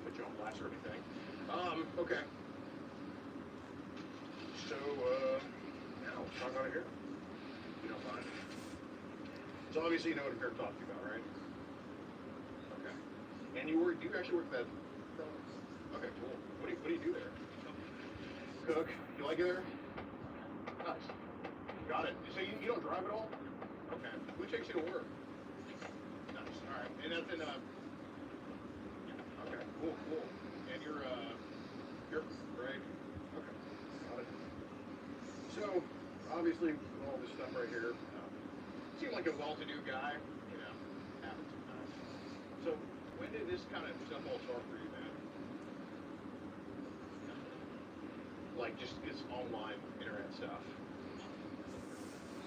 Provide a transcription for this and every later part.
put you on blast or anything. Okay. So, now let's talk about it here. If you don't mind. So obviously you know what a pair talked to you about, right? Okay. And you actually work that. Okay, cool. What do you do there? Cook. You like it there? Nice. Got it. So you don't drive at all? Okay. Who takes you to work? Nice. All right. And that's in okay. Cool. And you're right. Okay. Got it. So obviously all this stuff right here. Seemed like a well-to-do guy. You know, happens sometimes. So when did this kind of stuff all start for you, man? Like just this online internet stuff.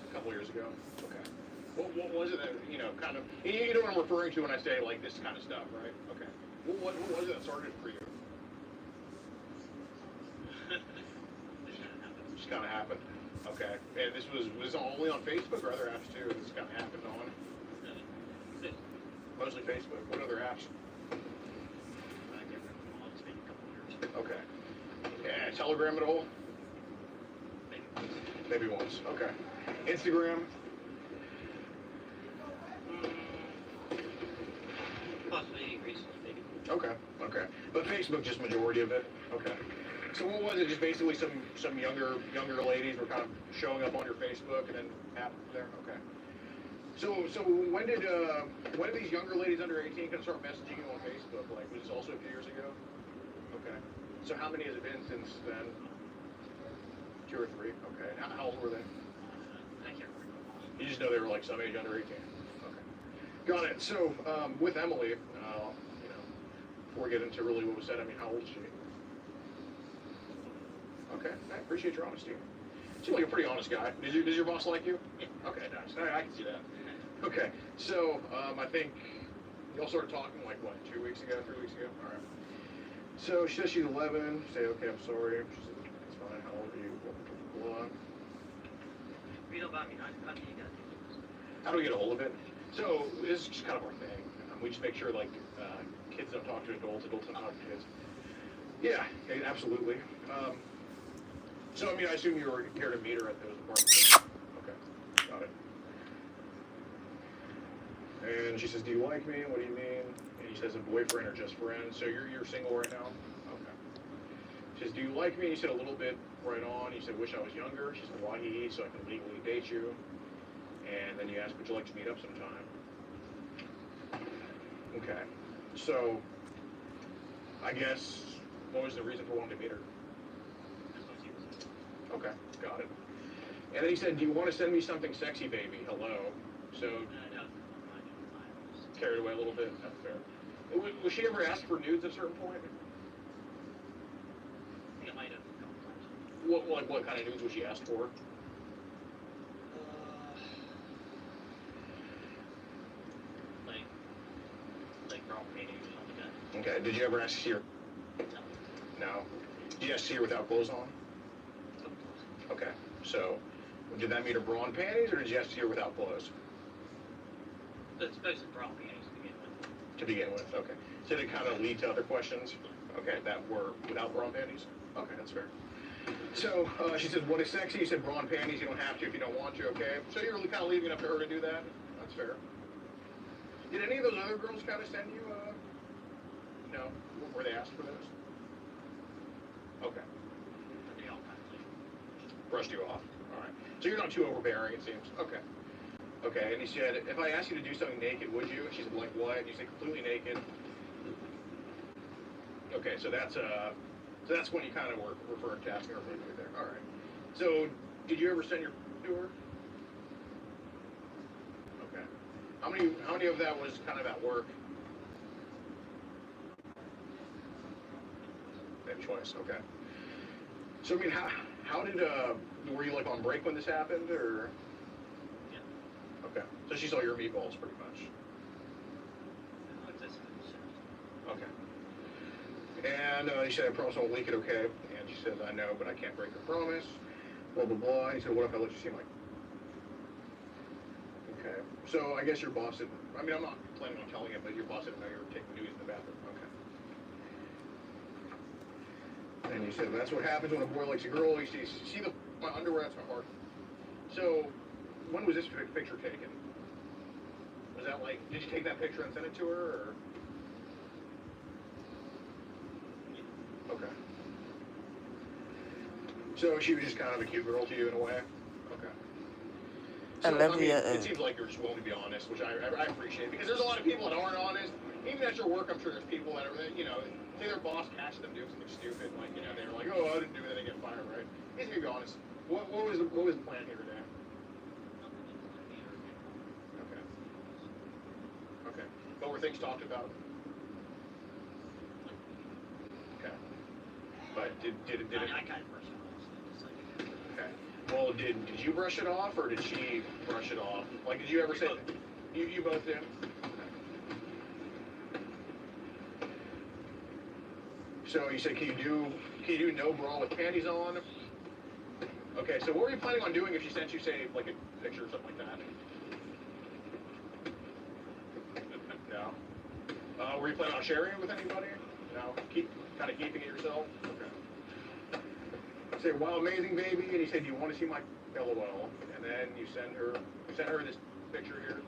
A couple years ago. Okay. What was it that, kind of, you know what I'm referring to when I say like this kind of stuff, right? Okay. What was it that started for you? Just kind of happened. Okay. And this was it only on Facebook or other apps too? This kind of happened on? Mostly Facebook. What other apps? Okay. Yeah, Telegram at all? Maybe once. Okay. Instagram? Possibly recently, maybe. Okay. But Facebook just majority of it? Okay. So what was it? Just basically some younger ladies were kind of showing up on your Facebook and then happened there? Okay. So when did these younger ladies under 18 kind of start messaging you on Facebook? Like, was this also a few years ago? Okay. So how many has it been since then? 2 or 3? Okay. And how old were they? I can't remember. You just know they were like some age under 18. Okay. Got it. So with Emily, before we get into really what was said, I mean, how old is she? Okay. I appreciate your honesty. You seem like a pretty honest guy. Does your boss like you? Yeah. Okay, nice. I can see that. Okay. So I think y'all started talking like what, 2 weeks ago, 3 weeks ago? All right. So she says she's 11. Say, okay, I'm sorry. She says, it's fine. How old are you? Blah, blah. Read about me. How do you get it? How do we get a hold of it? So this is just kind of our thing. We just make sure like kids don't talk to adults, adults don't talk to kids. Yeah, absolutely. So I mean, I assume you were here to meet her at those apartments. Okay, got it. And she says, "Do you like me? What do you mean?" And he says, "A boyfriend or just friends?" So you're single right now? Okay. She says, "Do you like me?" And you said a little bit right on. You said, "Wish I was younger." She said, "Why he? So I can legally date you." And then you asked, "Would you like to meet up sometime?" Okay. So I guess what was the reason for wanting to meet her? Okay, got it. And then he said, "Do you want to send me something sexy, baby? Hello." So carried away a little bit. That's fair. Was she ever asked for nudes at a certain point? I think I might have a couple times. What kind of nudes was she asked for? Like brown painting or something like Okay. Did you ever ask to see her? that. No. No. Did you ask to see her without clothes on? Couple times. Okay. So did that mean her bra and panties, or did you ask to see her without clothes? It's supposed to brown paintings to begin with. To begin with, okay. So did it kind of lead to other questions? Okay, that were without bra and panties? Okay, that's fair. So she said, "What is sexy?" You said bra and panties. You don't have to if you don't want to, okay? So you're really kind of leaving it up to her to do that? That's fair. Did any of those other girls kind of send you, no? Were they asked for those? Okay. But they all kind of Brushed you off. All right. So you're not too overbearing, it seems. Okay. Okay, and he said, "If I asked you to do something naked, would you?" She said, "Like what?" And you said, "Completely naked." Okay, so that's when you kind of were referring to asking her for food there. All right. So did you ever send your to her? Okay. How many of that was kind of at work? That choice. Okay. So I mean, how did were you like on break when this happened, or? Yeah. Okay. So she saw your meatballs pretty much. Okay. And he said, "I promise I won't leak it, okay?" And she said, "I know, but I can't break her promise." Blah, blah, blah. And he said, "What if I let you see my..." Okay. So I guess your boss didn't... I mean, I'm not planning on telling him, but your boss didn't know you were taking nudes in the bathroom. Okay. you said, that's what happens when a boy likes a girl. You see my underwear, that's my heart. So, when was this picture taken? Was that like, did you take that picture and send it to her, or? Okay. So she was just kind of a cute girl to you in a way? Okay. So, Olivia it seems like you're just willing to be honest, which I appreciate, because there's a lot of people that aren't honest. Even at your work, I'm sure there's people that are, say their boss catches them doing something stupid, like, they're like, oh, I didn't do that, they get fired, right? You need to be honest. What was the plan here today? Okay. Okay. What were things talked about? Okay. But did it? I kind of brushed it off. Okay. Well, did you brush it off, or did she brush it off? Like, did you ever say? You both did. So you said, can you do no bra with panties on? Okay, so what were you planning on doing if she sent you, say, like a picture or something like that? No. Were you planning on sharing it with anybody? No. Keeping it yourself? Okay. Say, wow, amazing baby, and you said, do you want to see my LOL? And then you send her this picture here.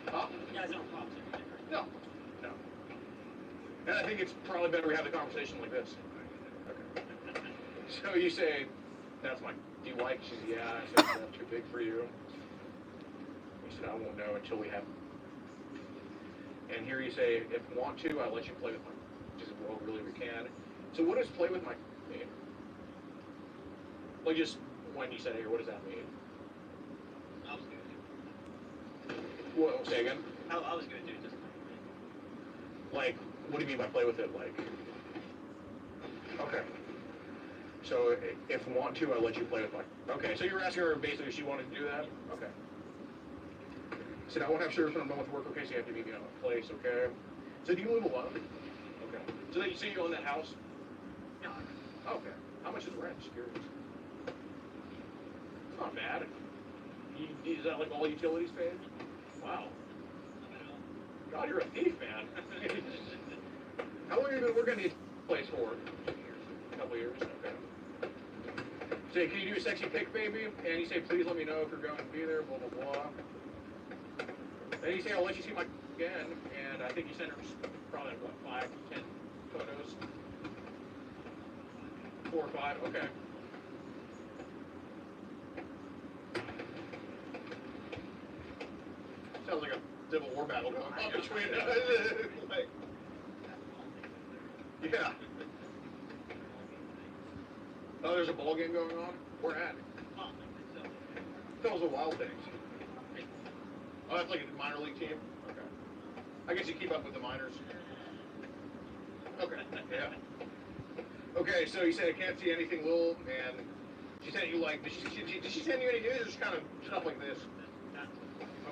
Huh? You guys don't pop it. No. And I think it's probably better we have the conversation like this. Okay. So you say, do you like? She said, yeah. I said, that's too big for you. He said, I won't know until we have. And here you say, if you want to, I'll let you play with my. She said, well, really, we can. So what does play with my mean? Like, just when you say, or what does that mean? I was gonna do. What? Say again. I was gonna do just Like, what do you mean by play with it? Like, okay. So if want to, I'll let you play with my. Okay, so you were asking her basically if she wanted to do that? Okay. So I won't have service when I'm done with work. Okay, so you have to meet me at a place. Okay. So do you live alone? Okay. So then you say you own that house? no. Okay. How much is rent? Just curious. It's not bad. Is that like all utilities paid? Wow. God, you're a thief, man. How long have you been working at this place for? A couple years. Okay. Say, can you do a sexy pic, baby? And you say, please let me know if you're going to be there, blah, blah, blah. Then you say, I'll let you see my again. And I think you sent her probably, 5, 10 photos? 4 or 5? Okay. Sounds like a Civil War battle going on between like, yeah. Oh, there's a ball game going on? Where at? Tell us the Wild Things. Oh, that's like a minor league team? Okay. I guess you keep up with the minors. Okay, yeah. Okay, so you said I can't see anything little, and she sent you like, did she send you any news or just kind of stuff like this?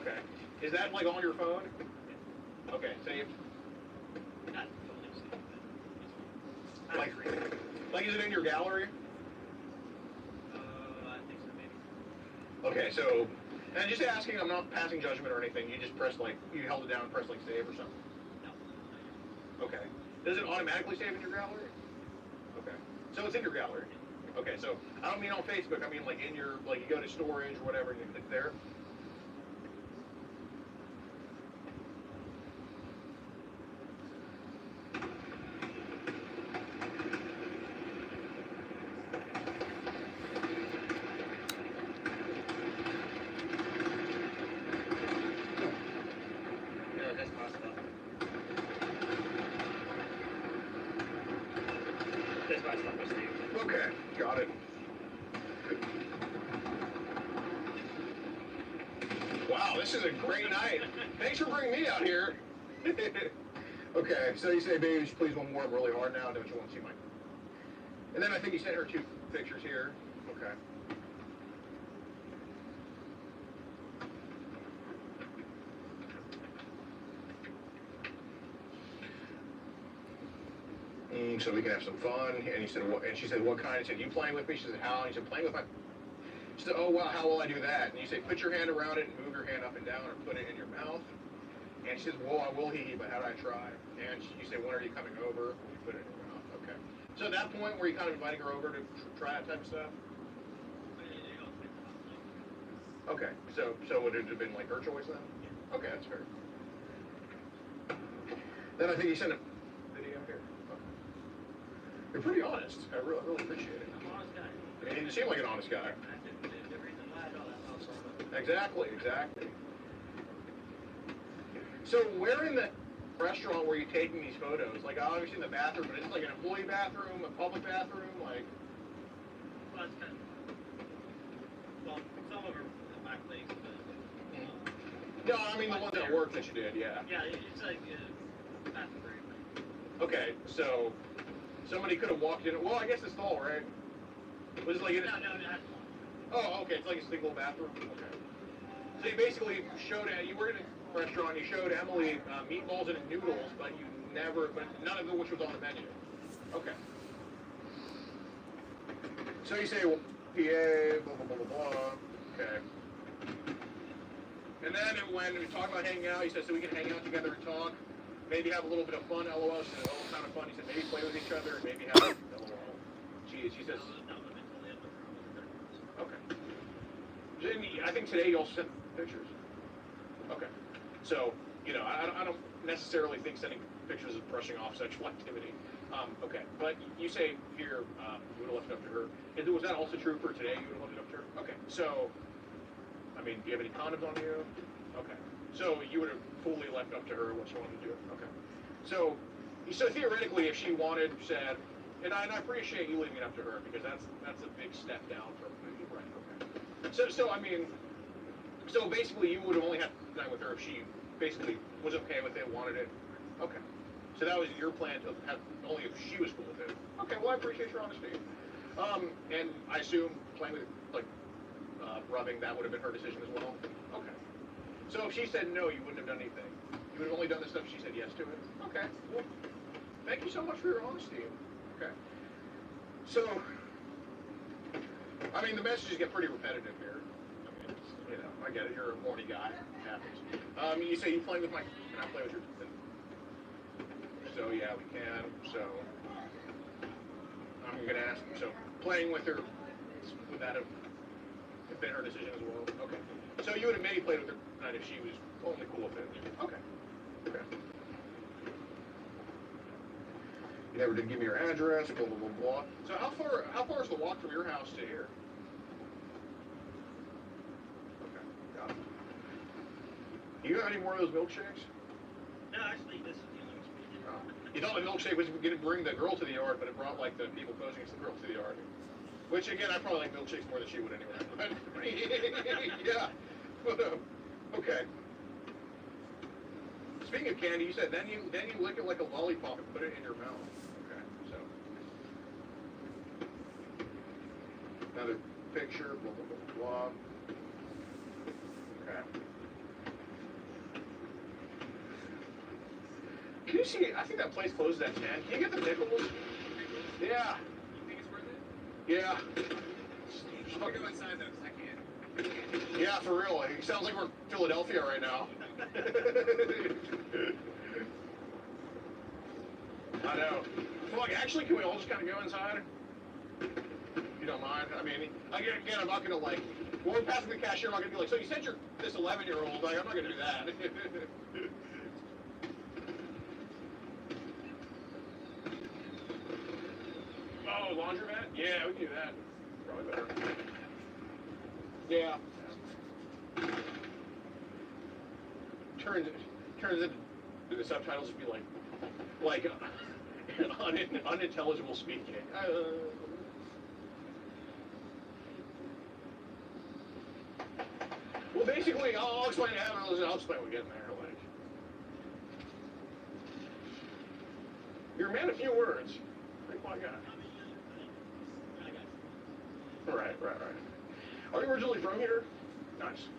Okay. Is that like on your phone? Okay, saved. Like is it in your gallery? I think so, maybe. Okay, so, and just asking, I'm not passing judgment or anything. You just press like, you held it down and press like save or something? No. Okay. Does it automatically save in your gallery? Okay. So it's in your gallery. Okay, so I don't mean on Facebook. I mean like in your, like you go to storage or whatever and you click there. No, that's my stuff. That's my stuff, I see. Okay, got it. Wow, this is a great night. Thanks for bringing me out here. Okay, so you say, baby, please one more. I'm really hard now. Don't you want to see my... And then I think you sent her 2 pictures here. Okay. So we can have some fun. And he said, what? And she said, what kind? He said, you playing with me? She said, how? And he said, playing with my... She said, oh, wow, how will I do that? And you say, put your hand around it and move your hand up and down or put it in your mouth. And she says, well, I will he, but how do I try? And you say, when are you coming over? You put it in your mouth. Okay. So at that point, were you kind of inviting her over to try that type of stuff? Okay. So would it have been like her choice then? Okay, that's fair. Then I think you sent a video here. Okay. You're pretty honest. I really appreciate it. I'm an honest guy. I mean, you seem like an honest guy. The reason why I know that. Exactly. So where in the restaurant were you taking these photos? Like obviously in the bathroom, but is it like an employee bathroom, a public bathroom, like? Well, it's kind of, well, some of them are my place, but. No, I mean the ones at work that you did, yeah. Yeah, it's like bathroom. Okay, so somebody could have walked in. Well, I guess it's stall, right? Was it like in? No, that's one. Oh, okay, it's like a single bathroom. Okay. So you basically showed you were in a restaurant. You showed Emily meatballs and noodles, but none of which was on the menu. Okay. So you say, well, PA, blah blah blah blah blah. Okay. And then when we talk about hanging out, you said so we can hang out together and talk, maybe have a little bit of fun. LOL. She said, oh, kind of fun. You said maybe play with each other and maybe have LOL. She says. Okay. I think today you'll send pictures. Okay. So, I don't necessarily think sending pictures is brushing off sexual activity. Okay. But you say here, you would have left it up to her. Was that also true for today? You would have left it up to her? Okay. So, I mean, do you have any condoms on you? Okay. So you would have fully left up to her what she wanted to do? Okay. So theoretically, if she said, and I appreciate you leaving it up to her because that's a big step down from moving, right? Okay. So basically, you would have only had time with her if she basically was okay with it, wanted it. Okay. So that was your plan to have only if she was cool with it. Okay. Well, I appreciate your honesty. And I assume playing with rubbing, that would have been her decision as well. Okay. So if she said no, you wouldn't have done anything. You would have only done the stuff she said yes to it. Okay. Well, thank you so much for your honesty. Okay. So, I mean, the messages get pretty repetitive here. I mean, I get it. You're a horny guy. It happens. You say you play with my, and I play with your. So yeah, we can. So I'm gonna ask. So playing with her, would that have been her decision as well? Okay. So you would have maybe played with her tonight if she was only cool with it. Okay. Okay. You never did give me your address, blah blah blah blah. So how far is the walk from your house to here? Okay, got it. Do you have any more of those milkshakes? No, actually, this is the only one. Oh. You thought the milkshake was going to bring the girl to the yard, but it brought like the people posing as the girl to the yard. Which again, I probably like milkshakes more than she would anyway. But, yeah. Okay. Speaking of candy, you said then you lick it like a lollipop and put it in your mouth. Okay. So another picture. Blah blah blah blah. Okay. Can you see? I think that place closes at 10. Can you get the pickles? Yeah. You think it's worth it? Yeah. I'll go inside though, 'cause I can't. Yeah, for real. It sounds like we're in Philadelphia right now. I know. Well, like, actually, can we all just kind of go inside? If you don't mind. I mean, again, I'm not gonna like. When we're passing the cashier, I'm not gonna be like, so you sent this 11-year-old? Like, I'm not gonna do that. Oh, laundromat? Yeah, we can do that. Probably better. Yeah. Turns into the subtitles would be like unintelligible speaking. Well, basically, I'll explain that. I'll explain when we get in there. Like, you're a man of few words. Pretty quiet guy. Right. Are you originally from here? Nice.